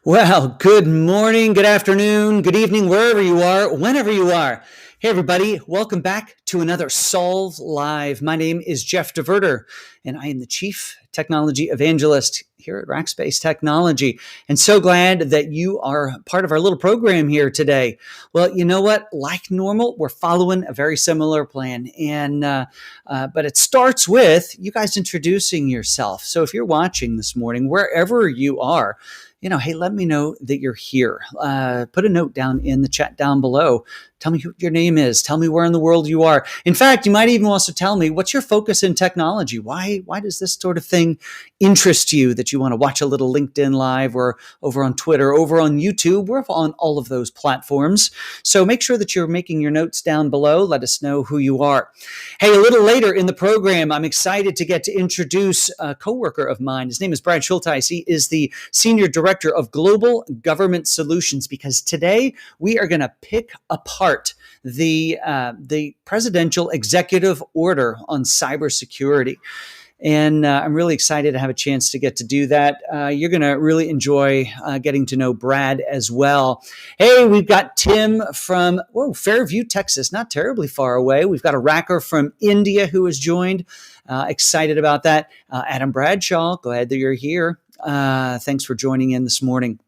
Well, good morning, good afternoon, good evening, wherever you are, whenever you are. Hey, everybody, welcome back to another Solve Live. My name is Jeff DeVerter, and I am the Chief Technology Evangelist here at Rackspace Technology. And so glad that you are part of our little program here today. Well, you know what? Like normal, we're following a very similar plan. But it starts with you guys introducing yourself. So if you're watching this morning, wherever you are, hey, let me know that you're here. Put a note down in the chat down below. Tell me who your name is. Tell me where in the world you are. In fact, you might even also tell me what's your focus in technology. Why does this sort of thing interest you that you want to watch a little LinkedIn Live or over on Twitter, over on YouTube? We're on all of those platforms. So make sure that you're making your notes down below. Let us know who you are. Hey, a little later in the program, I'm excited to get to introduce a coworker of mine. His name is Brad Schulteis. He is the Senior Director of Global Government Solutions, because today we are going to pick apart the presidential executive order on cybersecurity. And I'm really excited to have a chance to get to do that. You're going to really enjoy getting to know Brad as well. Hey, we've got Tim from Fairview, Texas, not terribly far away. We've got a racker from India who has joined. Excited about that. Adam Bradshaw, glad that you're here. Thanks for joining in this morning.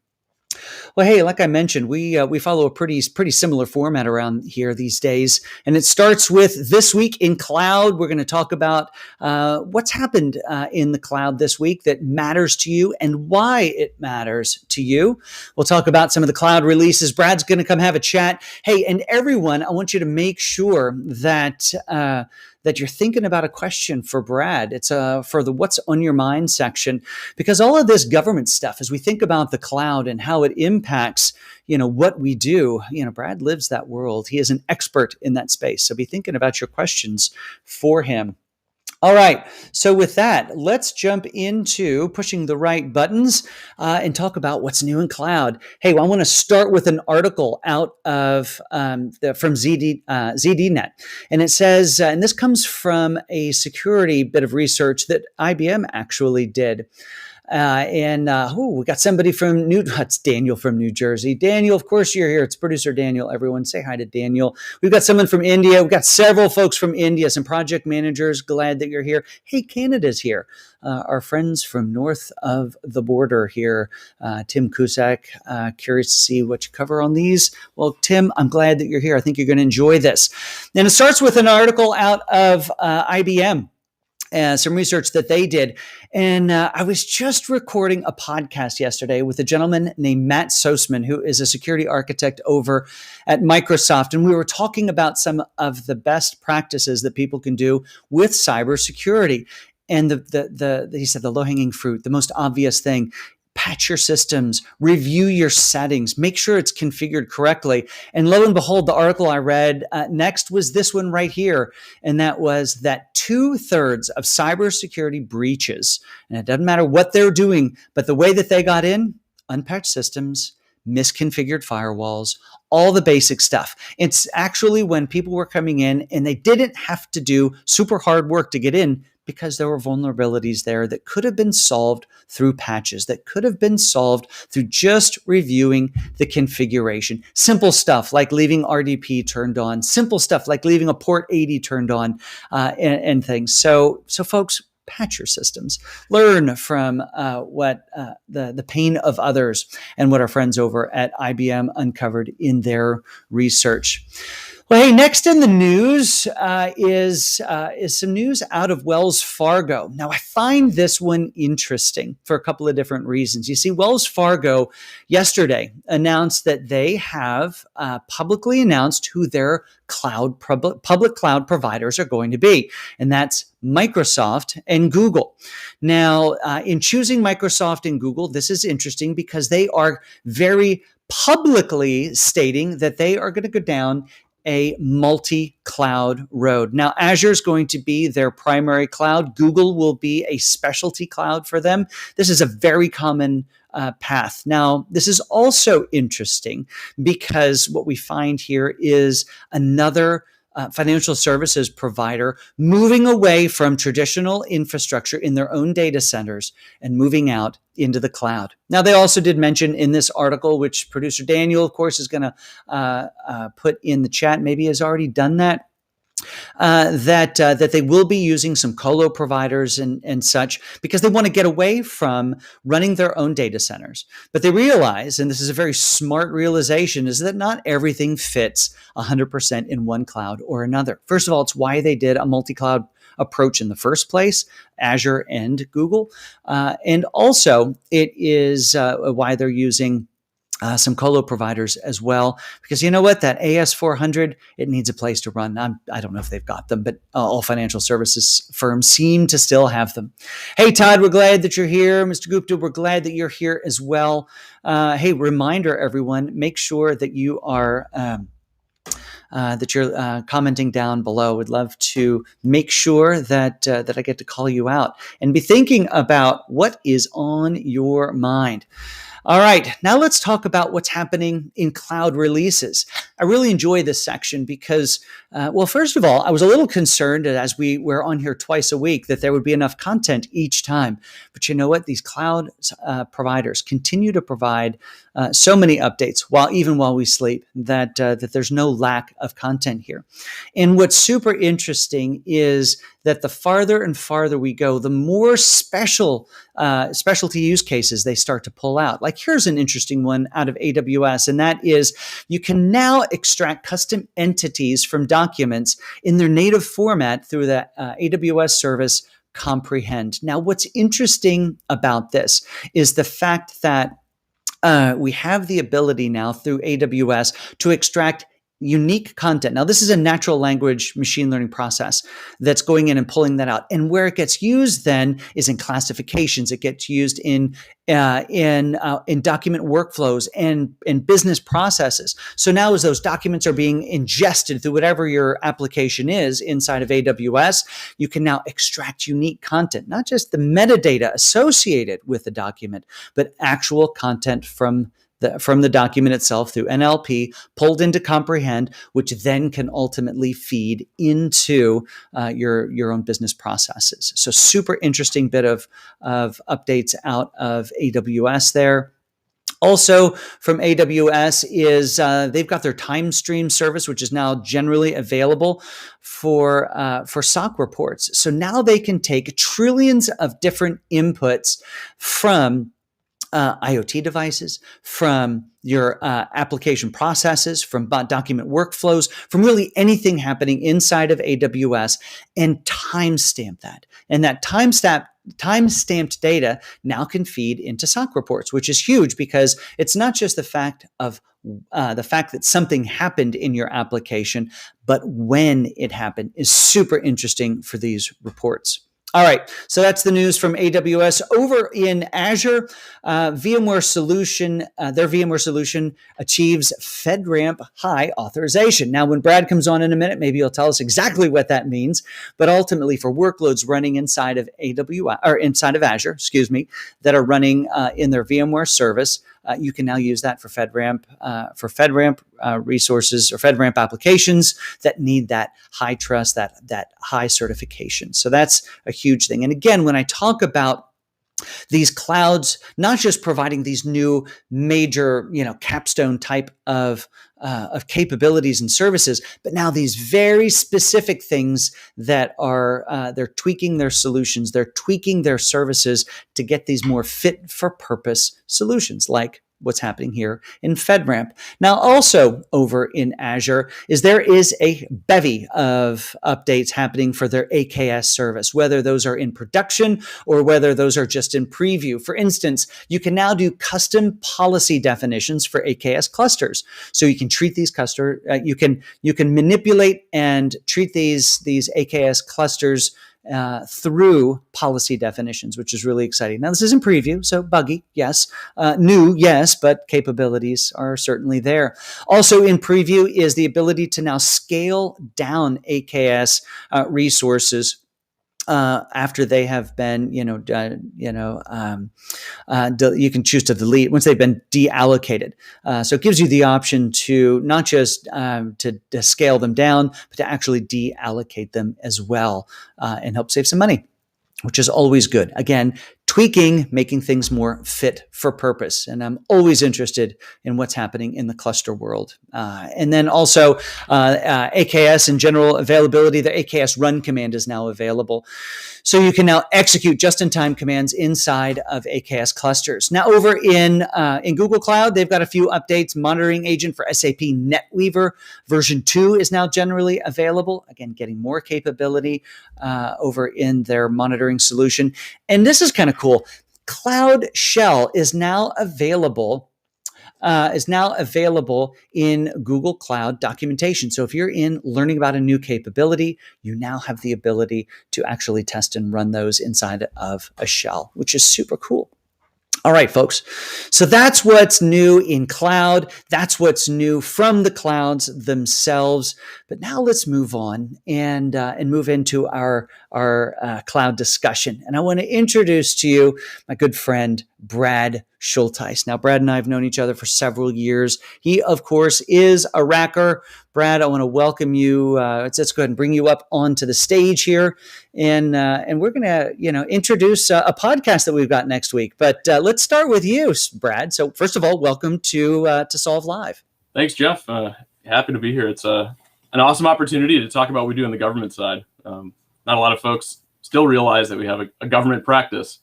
Well, hey, like I mentioned, we follow a pretty similar format around here these days, and it starts with This Week in Cloud. We're going to talk about what's happened in the cloud this week that matters to you and why it matters to you. We'll talk about some of the cloud releases. Brad's going to come have a chat. Hey, and everyone, I want you to make sure that you're thinking about a question for Brad. It's for the What's on Your Mind section, because all of this government stuff, as we think about the cloud and how it impacts, what we do, Brad lives that world. He is an expert in that space. So be thinking about your questions for him. All right. So with that, let's jump into pushing the right buttons and talk about what's new in cloud. Hey, I want to start with an article out of from ZDNet. And it says, and this comes from a security bit of research that IBM actually did. We got somebody from it's Daniel from New Jersey. Daniel, of course you're here. It's producer Daniel. Everyone say hi to Daniel. We've got someone from India. We've got several folks from India, some project managers. Glad that you're here. Hey, Canada's here. Our friends from north of the border here. Tim Cusack, curious to see what you cover on these. Well, Tim, I'm glad that you're here. I think you're going to enjoy this. And it starts with an article out of IBM. Some research that they did. And I was just recording a podcast yesterday with a gentleman named Matt Sosman, who is a security architect over at Microsoft. And we were talking about some of the best practices that people can do with cybersecurity. And he said the low-hanging fruit, the most obvious thing, patch your systems, review your settings, make sure it's configured correctly. And lo and behold, the article I read next was this one right here. And that was that 2/3 of cybersecurity breaches, and it doesn't matter what they're doing, but the way that they got in, unpatched systems, misconfigured firewalls, all the basic stuff. It's actually when people were coming in and they didn't have to do super hard work to get in, because there were vulnerabilities there that could have been solved through patches, that could have been solved through just reviewing the configuration. Simple stuff like leaving RDP turned on, simple stuff like leaving a port 80 turned on, and things. So folks, patch your systems. Learn from what the pain of others and what our friends over at IBM uncovered in their research. Well, hey, next in the news is some news out of Wells Fargo. Now, I find this one interesting for a couple of different reasons. You see, Wells Fargo yesterday announced that they have publicly announced who their public cloud providers are going to be, and that's Microsoft and Google. Now, in choosing Microsoft and Google, this is interesting because they are very publicly stating that they are going to go down a multi-cloud road. Now, Azure is going to be their primary cloud. Google will be a specialty cloud for them. This is a very common path. Now, this is also interesting because what we find here is another financial services provider moving away from traditional infrastructure in their own data centers and moving out into the cloud. Now, they also did mention in this article, which producer Daniel, of course, is going to put in the chat, maybe has already done that, that they will be using some colo providers and such because they want to get away from running their own data centers. But they realize, and this is a very smart realization, is that not everything fits 100% in one cloud or another. First of all, it's why they did a multi-cloud approach in the first place, Azure and Google. And also, it is why they're using some colo providers as well, because you know what, that AS400, it needs a place to run. I don't know if they've got them, but all financial services firms seem to still have them. Hey, Todd, we're glad that you're here. Mr. Gupta, we're glad that you're here as well. Hey, reminder, everyone, make sure that you are commenting down below. Would love to make sure that that I get to call you out and be thinking about what is on your mind. All right, now let's talk about what's happening in cloud releases. I really enjoy this section because, well, first of all, I was a little concerned as we were on here twice a week that there would be enough content each time. But you know what? These cloud providers continue to provide so many updates even while we sleep that there's no lack of content here. And what's super interesting is that the farther and farther we go, the more specialty use cases they start to pull out. Like here's an interesting one out of AWS, and that is you can now extract custom entities from documents in their native format through the AWS service Comprehend. Now, what's interesting about this is the fact that we have the ability now through AWS to extract unique content. Now, this is a natural language machine learning process that's going in and pulling that out. And where it gets used then is in classifications. It gets used in document workflows and business processes. So now as those documents are being ingested through whatever your application is inside of AWS, you can now extract unique content, not just the metadata associated with the document, but actual content from the document itself through NLP, pulled into Comprehend, which then can ultimately feed into your own business processes. So super interesting bit of updates out of AWS there. Also from AWS is they've got their time stream service, which is now generally available for SOC reports. So now they can take trillions of different inputs from IoT devices, from your application processes, from document workflows, from really anything happening inside of AWS, and timestamp that. And that time-stamped data now can feed into SOC reports, which is huge because it's not just the fact that something happened in your application, but when it happened is super interesting for these reports. All right, so that's the news from AWS. Over in Azure, VMware solution, their VMware solution achieves FedRAMP high authorization. Now, when Brad comes on in a minute, maybe he'll tell us exactly what that means. But ultimately, for workloads running inside of AWS or inside of Azure, that are running in their VMware service, you can now use that for FedRAMP resources or FedRAMP applications that need that high trust, that high certification. So that's a huge thing. And again, when I talk about these clouds, not just providing these new major, capstone type of capabilities and services, but now these very specific things that are they're tweaking their solutions, they're tweaking their services to get these more fit for purpose solutions, like what's happening here in FedRAMP. Now, also over in Azure there is a bevy of updates happening for their AKS service, whether those are in production or whether those are just in preview. For instance, you can now do custom policy definitions for AKS clusters. So you can treat these you can manipulate and treat these AKS clusters through policy definitions, which is really exciting. Now, this is in preview, so buggy, yes. New, yes, but capabilities are certainly there. Also in preview is the ability to now scale down AKS resources after they have been, you can choose to delete once they've been deallocated. So it gives you the option to not just to scale them down, but to actually deallocate them as well and help save some money, which is always good. Again, tweaking, making things more fit for purpose. And I'm always interested in what's happening in the cluster world. And then also AKS and general availability. The AKS run command is now available. So you can now execute just-in-time commands inside of AKS clusters. Now over in Google Cloud, they've got a few updates. Monitoring agent for SAP NetWeaver version 2 is now generally available. Again, getting more capability over in their monitoring solution. And this is kind of cool. Cloud Shell is now available in Google Cloud documentation. So if you're in learning about a new capability, you now have the ability to actually test and run those inside of a shell, which is super cool. All right, folks. So that's what's new in cloud. That's what's new from the clouds themselves. But now let's move on and move into our cloud discussion. And I want to introduce to you my good friend, Brad Schulteis. Now, Brad and I have known each other for several years. He, of course, is a Racker. Brad, I want to welcome you. Let's go ahead and bring you up onto the stage here, and we're going to, introduce a podcast that we've got next week. But let's start with you, Brad. So, first of all, welcome to Solve Live. Thanks, Jeff. Happy to be here. It's an awesome opportunity to talk about what we do on the government side. Not a lot of folks still realize that we have a government practice.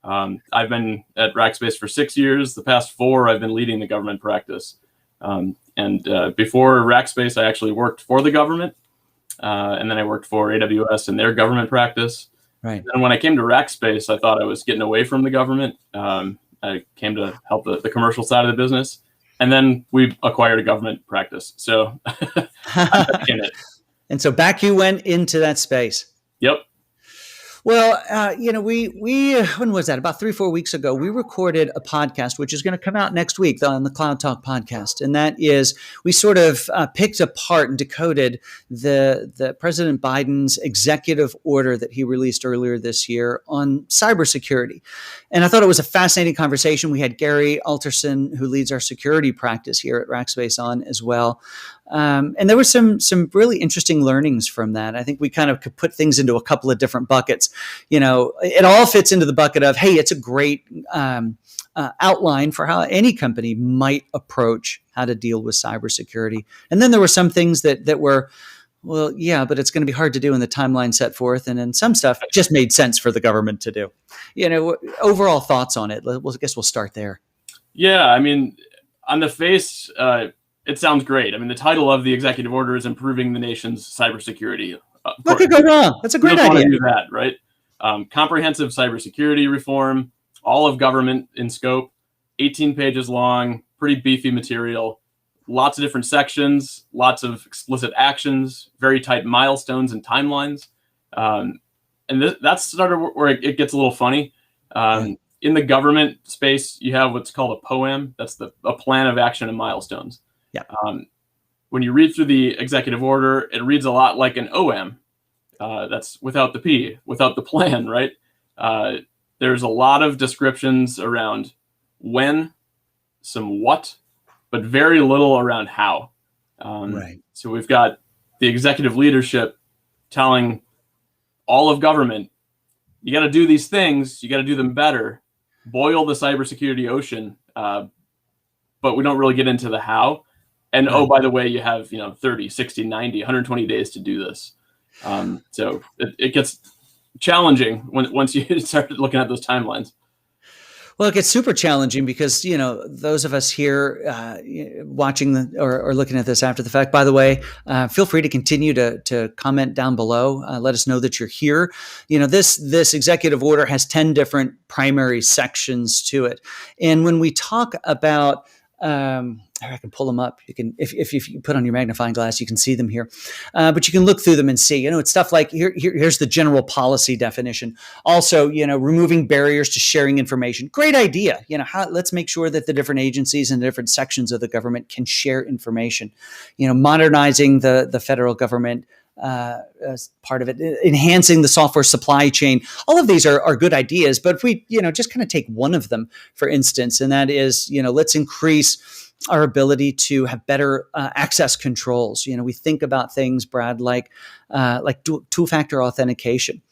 I've been at Rackspace for 6 years. The past 4, I've been leading the government practice. And before Rackspace, I actually worked for the government. And then I worked for AWS and their government practice. Right. And when I came to Rackspace, I thought I was getting away from the government. I came to help the commercial side of the business. And then we acquired a government practice. So I'm back in it. And so back you went into that space. Yep. Well, we when was that? About 3-4 weeks ago, we recorded a podcast, which is going to come out next week on the Cloud Talk podcast. And that is, we sort of picked apart and decoded the President Biden's executive order that he released earlier this year on cybersecurity. And I thought it was a fascinating conversation. We had Gary Alterson, who leads our security practice here at Rackspace, on as well. And there were some really interesting learnings from that. I think we kind of could put things into a couple of different buckets. It all fits into the bucket of, hey, it's a great outline for how any company might approach how to deal with cybersecurity. And then there were some things that were, well, yeah, but it's going to be hard to do in the timeline set forth. And then some stuff just made sense for the government to do. Overall thoughts on it. I guess we'll start there. Yeah, I mean, on the face, it sounds great. I mean, the title of the executive order is improving the nation's cybersecurity. What could go wrong? That's a great idea. Want to do that, right? Comprehensive cybersecurity reform, all of government in scope, 18 pages long, pretty beefy material, lots of different sections, lots of explicit actions, very tight milestones and timelines. And that's sort of where it gets a little funny. In the government space, you have what's called a POAM. That's a plan of action and milestones. Yeah. When you read through the executive order, it reads a lot like an OM. That's without the P, without the plan, right? There's a lot of descriptions around when, some what, but very little around how. Right. So we've got the executive leadership telling all of government, you got to do these things, you got to do them better, boil the cybersecurity ocean, but we don't really get into the how. And, oh, by the way, you have 30, 60, 90, 120 days to do this. So it gets challenging once you start looking at those timelines. Well, it gets super challenging because, those of us here watching or looking at this after the fact, by the way, feel free to continue to comment down below. Let us know that you're here. This executive order has 10 different primary sections to it. And when we talk about I can pull them up. You can, if you put on your magnifying glass, you can see them here. But you can look through them and see. It's stuff like here's the general policy definition. Also, removing barriers to sharing information. Great idea. Let's make sure that the different agencies and the different sections of the government can share information. Modernizing the federal government as part of it, enhancing the software supply chain. All of these are good ideas, but if we, just kind of take one of them, for instance, and that is, let's increase our ability to have better access controls. We think about things, Brad, like two-factor authentication,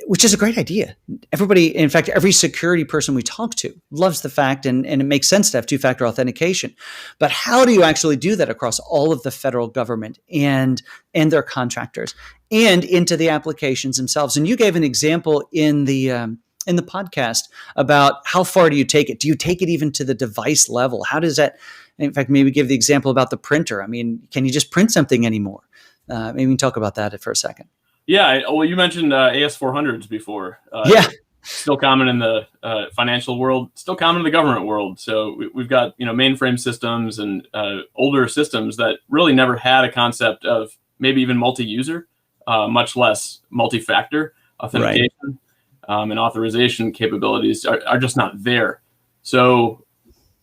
which is a great idea. Everybody, in fact, every security person we talk to loves the fact, and it makes sense to have two-factor authentication. But how do you actually do that across all of the federal government and their contractors and into the applications themselves? And you gave an example in the podcast about how far do you take it? Do you take it even to the device level? How does that, in fact, maybe give the example about the printer. I mean, can you just print something anymore? Maybe we can talk about that for a second. Yeah, well, you mentioned AS400s before. Yeah. Still common in the financial world, still common in the government world. So we've got, mainframe systems and older systems that really never had a concept of maybe even multi-user, much less multi-factor authentication. Right. And authorization capabilities are just not there. So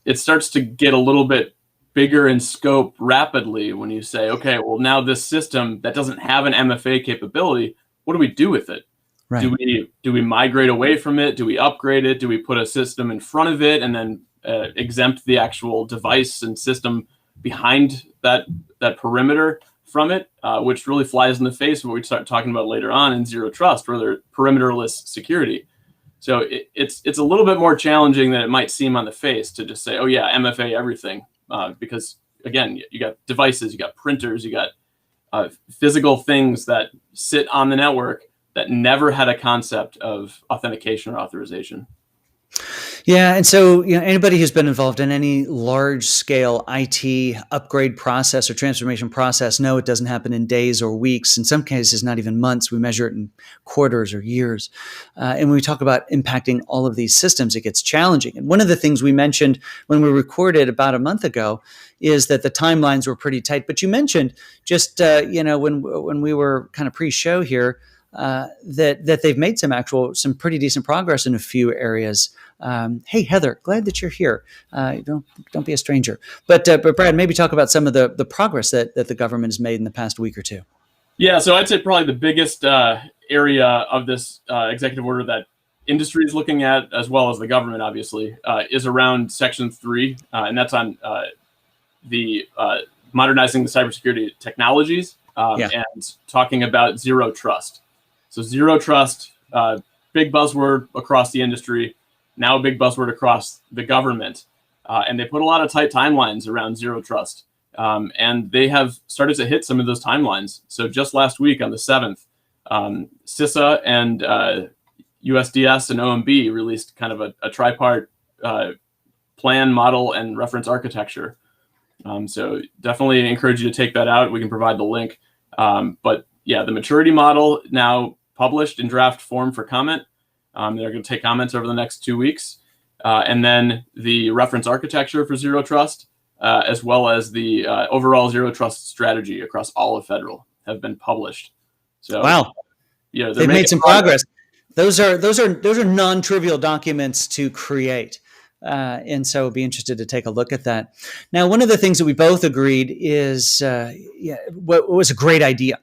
it starts to get a little bit bigger in scope rapidly when you say, okay, well, now this system that doesn't have an MFA capability, what do we do with it? Right. Do we migrate away from it? Do we upgrade it? Do we put a system in front of it and then exempt the actual device and system behind that perimeter from it, which really flies in the face of what we start talking about later on in Zero Trust, where they're perimeterless security. So it's a little bit more challenging than it might seem on the face to just say, oh yeah, MFA everything, because again, you got devices, you got printers, you got physical things that sit on the network that never had a concept of authentication or authorization. Yeah, and so anybody who's been involved in any large-scale IT upgrade process or transformation process, no, it doesn't happen in days or weeks. In some cases, not even months. We measure it in quarters or years. And when we talk about impacting all of these systems, it gets challenging. And one of the things we mentioned when we recorded about a month ago is that the timelines were pretty tight. But you mentioned just when we were kind of pre-show here, that they've made some pretty decent progress in a few areas. Hey, Heather, glad that you're here. Don't be a stranger. But Brad, maybe talk about some of the progress that the government has made in the past week or two. Yeah, so I'd say probably the biggest area of this executive order that industry is looking at, as well as the government, obviously, is around Section 3, and that's on the modernizing the cybersecurity technologies and talking about zero trust. So zero trust, big buzzword across the industry, now a big buzzword across the government. And they put a lot of tight timelines around zero trust. And they have started to hit some of those timelines. So just last week on the 7th, CISA and USDS and OMB released kind of a tripart plan, model, and reference architecture. So definitely encourage you to take that out. We can provide the link. But yeah, the maturity model now published in draft form for comment. They're going to take comments over the next 2 weeks. And then the reference architecture for zero trust, as well as the overall zero trust strategy across all of federal have been published. So wow, they've made some progress. Those are non-trivial documents to create. And so be interested to take a look at that. Now, one of the things that we both agreed is what was a great idea,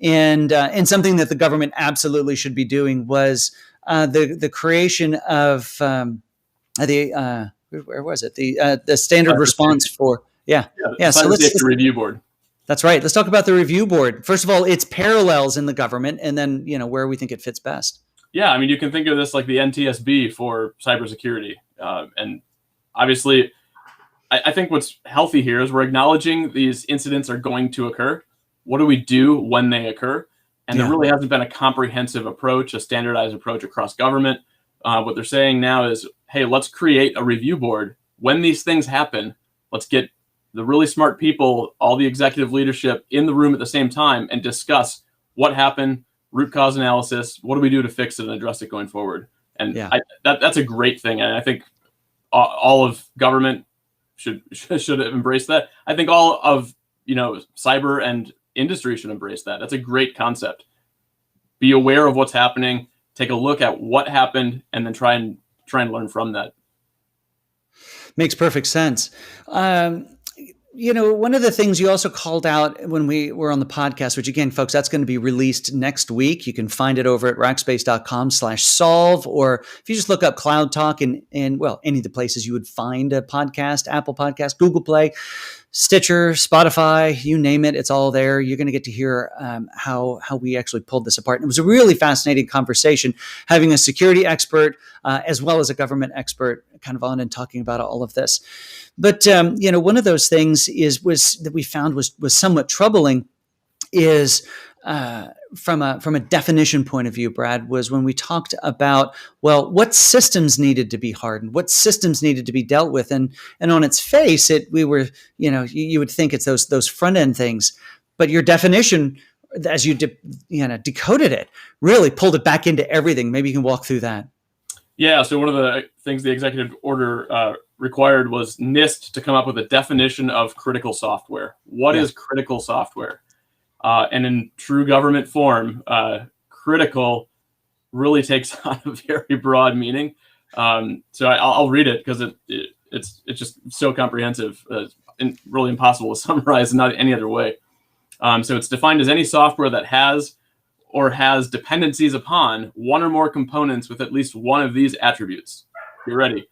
and something that the government absolutely should be doing was the creation of where was it, the standard response for So let's review board. That's right. Let's talk about the review board. First of all, its parallels in the government, and then where we think it fits best. Yeah, I mean, you can think of this like the NTSB for cybersecurity. And obviously, I think what's healthy here is we're acknowledging these incidents are going to occur. What do we do when they occur? And there really hasn't been a comprehensive approach, a standardized approach across government. What they're saying now is, hey, let's create a review board. When these things happen, let's get the really smart people, all the executive leadership in the room at the same time and discuss what happened, root cause analysis, what do we do to fix it and address it going forward? And that's a great thing. And I think all of government should embrace that. I think all of cyber and industry should embrace that. That's a great concept. Be aware of what's happening. Take a look at what happened, and then try and learn from that. Makes perfect sense. one of the things you also called out when we were on the podcast, which again, folks, that's going to be released next week. You can find it over at rackspace.com/solve, or if you just look up Cloud Talk and well, any of the places you would find a podcast, Apple Podcast, Google Play, Stitcher, Spotify, you name it, it's all there. You're going to get to hear how we actually pulled this apart. And it was a really fascinating conversation, having a security expert as well as a government expert kind of on and talking about all of this. But one of those things was that we found was somewhat troubling is from a definition point of view, Brad, was when we talked about, well, what systems needed to be hardened, what systems needed to be dealt with, and on its face, you would think it's those front end things, but your definition, as you decoded it, really pulled it back into everything. Maybe you can walk through that. Yeah. So one of the things the executive order required was NIST to come up with a definition of critical software. What is critical software? And in true government form, critical really takes on a very broad meaning. So I'll read it because it's just so comprehensive and really impossible to summarize in not any other way. So it's defined as any software that has or has dependencies upon one or more components with at least one of these attributes. You ready?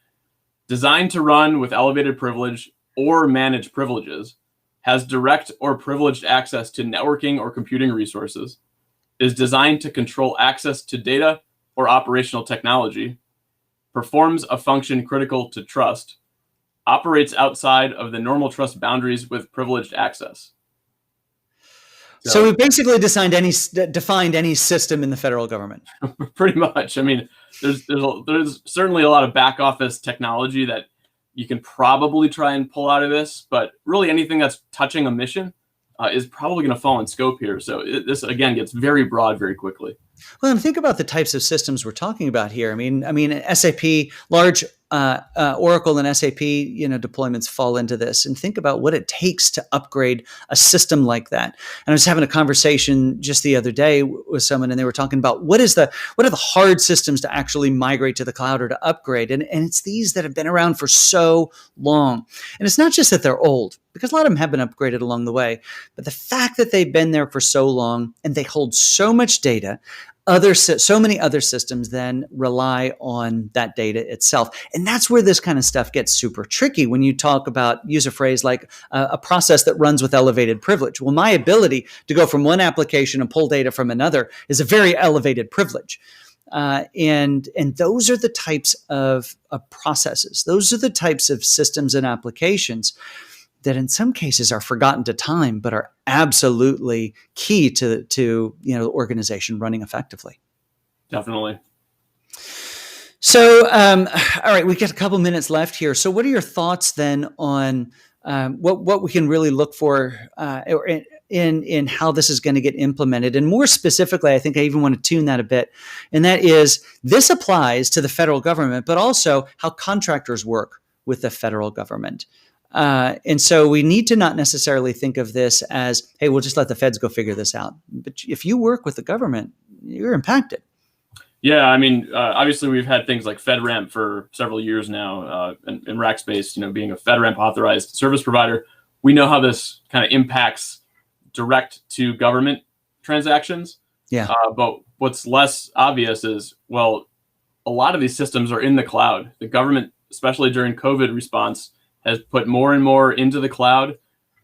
Designed to run with elevated privilege or manage privileges, has direct or privileged access to networking or computing resources, is designed to control access to data or operational technology, performs a function critical to trust, operates outside of the normal trust boundaries with privileged access. So we basically defined any system in the federal government. Pretty much. I mean, there's certainly a lot of back office technology that you can probably try and pull out of this, but really anything that's touching a mission is probably going to fall in scope here. So this again gets very broad very quickly. Well, and think about the types of systems we're talking about here. I mean, SAP, large Oracle and SAP, deployments fall into this. And think about what it takes to upgrade a system like that. And I was having a conversation just the other day with someone, and they were talking about what are the hard systems to actually migrate to the cloud or to upgrade. And it's these that have been around for so long. And it's not just that they're old, because a lot of them have been upgraded along the way, but the fact that they've been there for so long and they hold so much data, so many other systems then rely on that data itself. And that's where this kind of stuff gets super tricky when you use a phrase like a process that runs with elevated privilege. Well, my ability to go from one application and pull data from another is a very elevated privilege. And those are the types of processes. Those are the types of systems and applications that in some cases are forgotten to time, but are absolutely key to the organization running effectively. Definitely. So, all right, we've got a couple minutes left here. So, what are your thoughts then on what we can really look for in how this is going to get implemented? And more specifically, I think I even want to tune that a bit. And that is, this applies to the federal government, but also how contractors work with the federal government. And so we need to not necessarily think of this as, hey, we'll just let the feds go figure this out. But if you work with the government, you're impacted. Yeah, I mean, obviously we've had things like FedRAMP for several years now, and Rackspace, being a FedRAMP authorized service provider, we know how this kind of impacts direct to government transactions. Yeah. But what's less obvious is, well, a lot of these systems are in the cloud. The government, especially during COVID response, has put more and more into the cloud.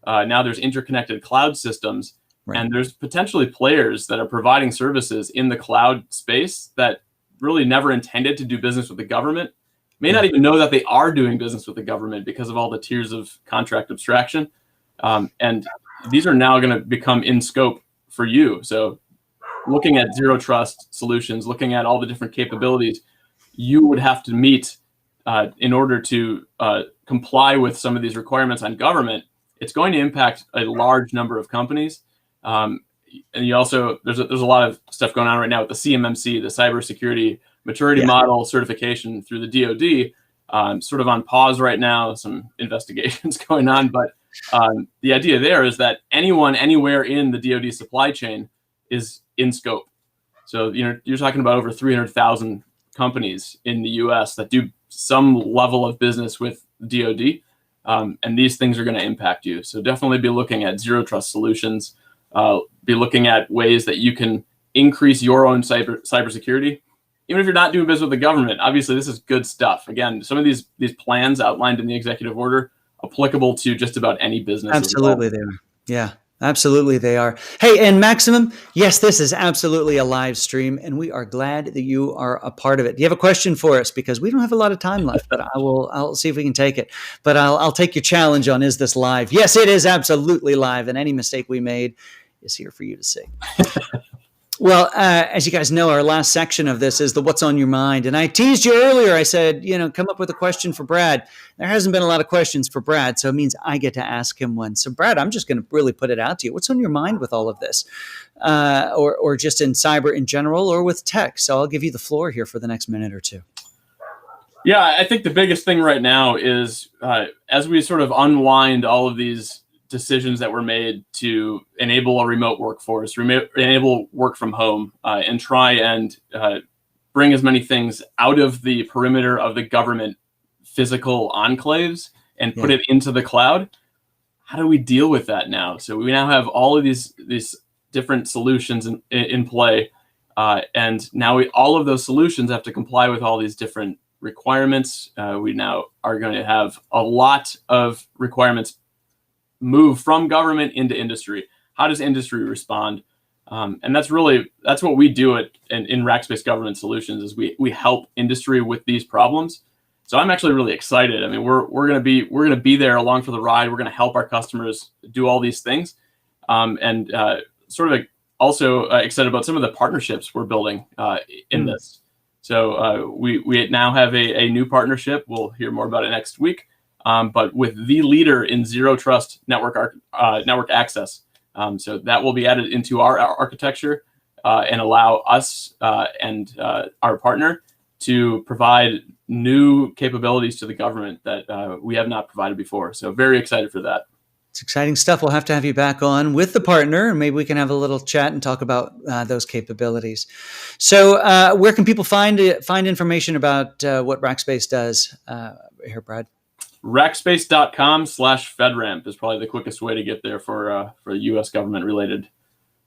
Now there's interconnected cloud systems, right. And there's potentially players that are providing services in the cloud space that really never intended to do business with the government, may not even know that they are doing business with the government because of all the tiers of contract abstraction. And these are now going to become in scope for you. So looking at zero trust solutions, looking at all the different capabilities you would have to meet in order to comply with some of these requirements on government, it's going to impact a large number of companies. And you also, there's a lot of stuff going on right now with the CMMC, the Cybersecurity Maturity Model certification through the DoD, sort of on pause right now, some investigations going on. But the idea there is that anyone, anywhere in the DoD supply chain is in scope. So, you're talking about over 300,000 companies in the US that do some level of business with DoD. and these things are going to impact you. So definitely be looking at zero trust solutions. Be looking at ways that you can increase your own cybersecurity. Even if you're not doing business with the government, obviously this is good stuff. Again, some of these plans outlined in the executive order applicable to just about any business. Absolutely, they are. Yeah, absolutely, they are. Hey, and Maximum, yes, this is absolutely a live stream, and we are glad that you are a part of it. Do you have a question for us? Because we don't have a lot of time left, but I'll see if we can take it. But I'll take your challenge on, is this live? Yes, it is absolutely live, and any mistake we made is here for you to see. Well, as you guys know, our last section of this is the what's on your mind. And I teased you earlier. I said, come up with a question for Brad. There hasn't been a lot of questions for Brad, so it means I get to ask him one. So, Brad, I'm just going to really put it out to you. What's on your mind with all of this? Or just in cyber in general, or with tech? So I'll give you the floor here for the next minute or two. Yeah, I think the biggest thing right now is as we sort of unwind all of these decisions that were made to enable a remote workforce, enable work from home, and try and bring as many things out of the perimeter of the government physical enclaves and put it into the cloud. How do we deal with that now? So we now have all of these different solutions in play, and now all of those solutions have to comply with all these different requirements. We now are going to have a lot of requirements move from government into industry. How does industry respond? And that's what we do in Rackspace Government Solutions, is we help industry with these problems. So I'm actually really excited. I mean, we're gonna be there along for the ride. We're gonna help our customers do all these things, and sort of also excited about some of the partnerships we're building in this. So we now have a new partnership. We'll hear more about it next week. But with the leader in zero trust network access. So that will be added into our architecture and allow us and our partner to provide new capabilities to the government that we have not provided before. So very excited for that. It's exciting stuff. We'll have to have you back on with the partner, and maybe we can have a little chat and talk about those capabilities. So where can people find information about what Rackspace does here, Brad? Rackspace.com/FedRAMP is probably the quickest way to get there for U.S. government related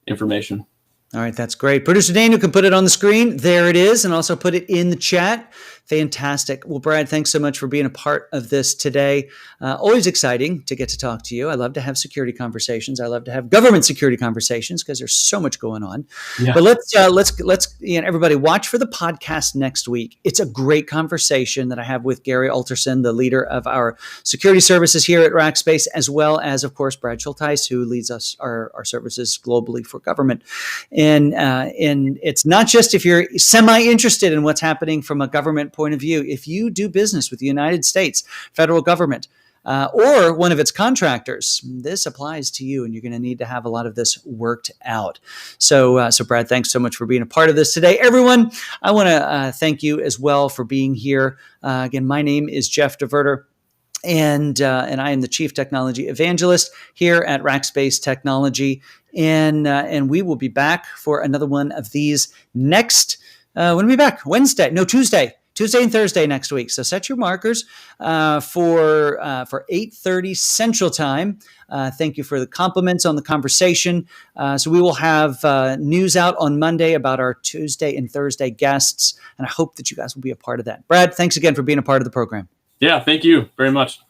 information. All right, that's great. Producer Daniel can put it on the screen. There it is, and also put it in the chat. Fantastic. Well, Brad, thanks so much for being a part of this today. Always exciting to get to talk to you. I love to have security conversations. I love to have government security conversations because there's so much going on. Yeah. But let's everybody watch for the podcast next week. It's a great conversation that I have with Gary Alterson, the leader of our security services here at Rackspace, as well as, of course, Brad Schulteis, who leads our services globally for government. And it's not just if you're semi-interested in what's happening from a government point of view. If you do business with the United States federal government or one of its contractors, this applies to you, and you're going to need to have a lot of this worked out. So Brad, thanks so much for being a part of this today. Everyone, I want to thank you as well for being here. Again, my name is Jeff DeVerter. And I am the Chief Technology Evangelist here at Rackspace Technology. And we will be back for another one of these next, when are we back? Tuesday and Thursday next week. So set your markers for 8:30 Central Time. Thank you for the compliments on the conversation. So we will have news out on Monday about our Tuesday and Thursday guests. And I hope that you guys will be a part of that. Brad, thanks again for being a part of the program. Yeah, thank you very much.